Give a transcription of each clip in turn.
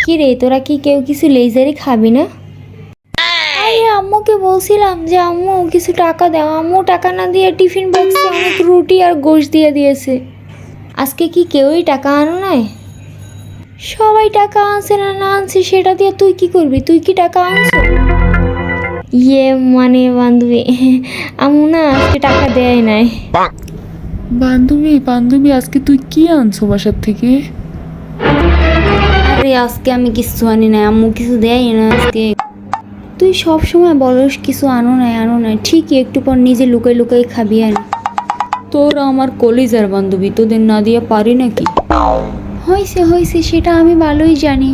কি রে, তোরা কি কেউ কিছু লেজারই খাবি না? আরে আম্মুকে বলছিলাম যে আম্মু কিছু টাকা দাও, আম্মু টাকা না দিয়ে টিফিন বক্সে অনেক রুটি আর গোশত দিয়ে দিয়েছে। আজকে কি কেউই টাকা আনো নাই? সবাই টাকা আনছে না না আনছে সেটা দিয়ে তুই কি করবি? তুই কি টাকা আনছো? ইয়ে মানে বান্ধবী, আম্মু না আজকে টাকা দেয় নাই। বান্ধবী আজকে তুই কি আনছো বাসার থেকে? আরে আজকে আমি কিছু আনি নাই, আম্মু কিছু দেয় না আজকে। তুই সব সময় বলস কিছু আনো নাই, ঠিকই একটু পর নিজে লুকাই লুকাই খাবি। আর তোরা আমার কলিজার বান্ধবী, তোদের না দিয়ে পারি নাকি? হয়েছে সেটা আমি ভালোই জানি।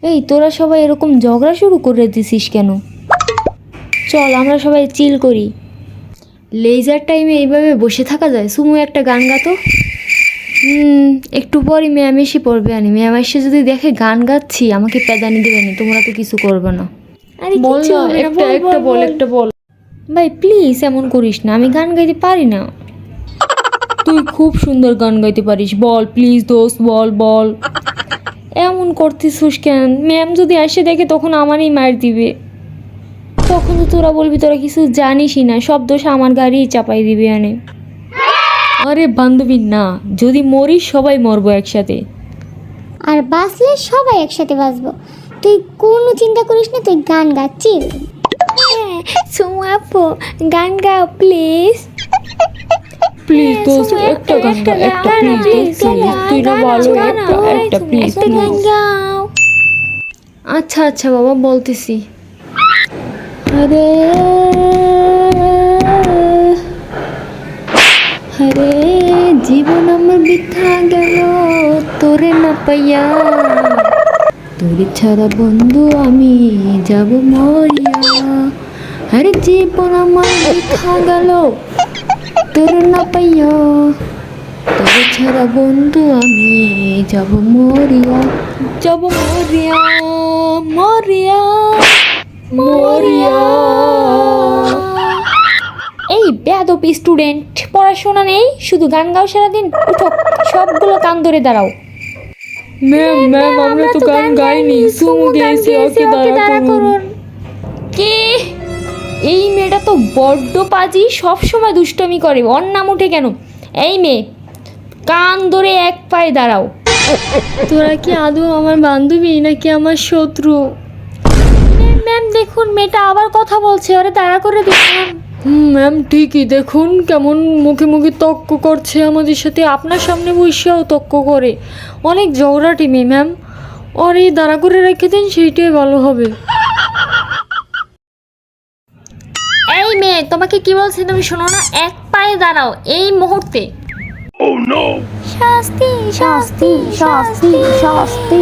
এই তোরা সবাই এরকম ঝগড়া শুরু করে দিছিস কেন? চল আমরা সবাই চিল করি। লেজার টাইমে এইভাবে বসে থাকা যায়? সুমু একটা গান গাতো। একটু পরই ম্যাম এসে পড়বে। ম্যাম এসে যদি দেখে গান গাচ্ছি আমাকে প্যাদানি দেবে না, তোমরা তো কিছু করবে না। আরে বল কিচ্ছু না, হবে না, একটা বল। ভাই প্লিজ এমন করিস না, আমি গান গাইতে পারি না। তুই খুব সুন্দর গান গাইতে পারিস, বল প্লিজ দোস্ত, বল। এমন করতেছিস কেন? ম্যাম যদি এসে দেখে তখন আমারই মার দিবে। তখন তো তোরা বলবি তোরা কিছু জানিসই না, সব দোষ আমার গাড়িই চাপাই দিবি। আরে বান্ধবী না, যদি মরি সবাই মরবো একসাথে। আর বাঁচলে সবাই একসাথে বাঁচবো। তুই কোনো চিন্তা করিস না, তুই গান গাচ্ছিস। হ্যাঁ সুমু আপু, গান গাও প্লিজ। প্লিজ দোস্ত একটা গান গা, একটা প্লিজ, তুই না ভালো, একটা প্লিজ। গান গাও। আচ্ছা বাবা বলতেছি। আরে জীবন আমার বৃথা গেল তোরে না পাইয়া, তোরে ছাড়া বন্ধু আমি যাব মরিয়া। আরে জীবন আমার বৃথা গেল তোরে না পাইয়া, তোরে ছাড়া বন্ধু আমি যাব মরিয়া, মরিয়া। এই বেয়াদব স্টুডেন্ট, পড়াশোনা নেই, শুধু গান গাও সারাদিন। উঠো, সবগুলো কান ধরে দাঁড়াও। ম্যাম আমরা তো গান গাইনি, সুমু গেয়েছে, ওকে দাঁড়া করুন। কে? এই মেয়েটা তো বড্ড পাজি, সব সময় দুষ্টমি করে। ওর নাম উঠে কেন? এই মেয়ে, কান ধরে এক পায়ে দাঁড়াও। তোরা কি আদৌ আমার বান্ধবী নাকি আমার শত্রু? ম্যাম দেখুন মেয়েটা আবার কথা বলছে, ওরে দাঁড়া করে দিন। ম্যাম ঠিকই, দেখুন কেমন মুখে তর্ক করছে আমাদের সাথে, আপনার সামনে বসেও তর্ক করে। অনেক ঝগড়াটি মেয়ে ম্যাম, ওর এই দাঁড়া করে রেখে দিন, সেইটাই ভালো হবে। এই মেয়ে, তোমাকে কি বলছি তুমি শোনো না? এক পায়ে দাঁড়াও এই মুহূর্তে। শাস্তি শাস্তি শাস্তি শাস্তি।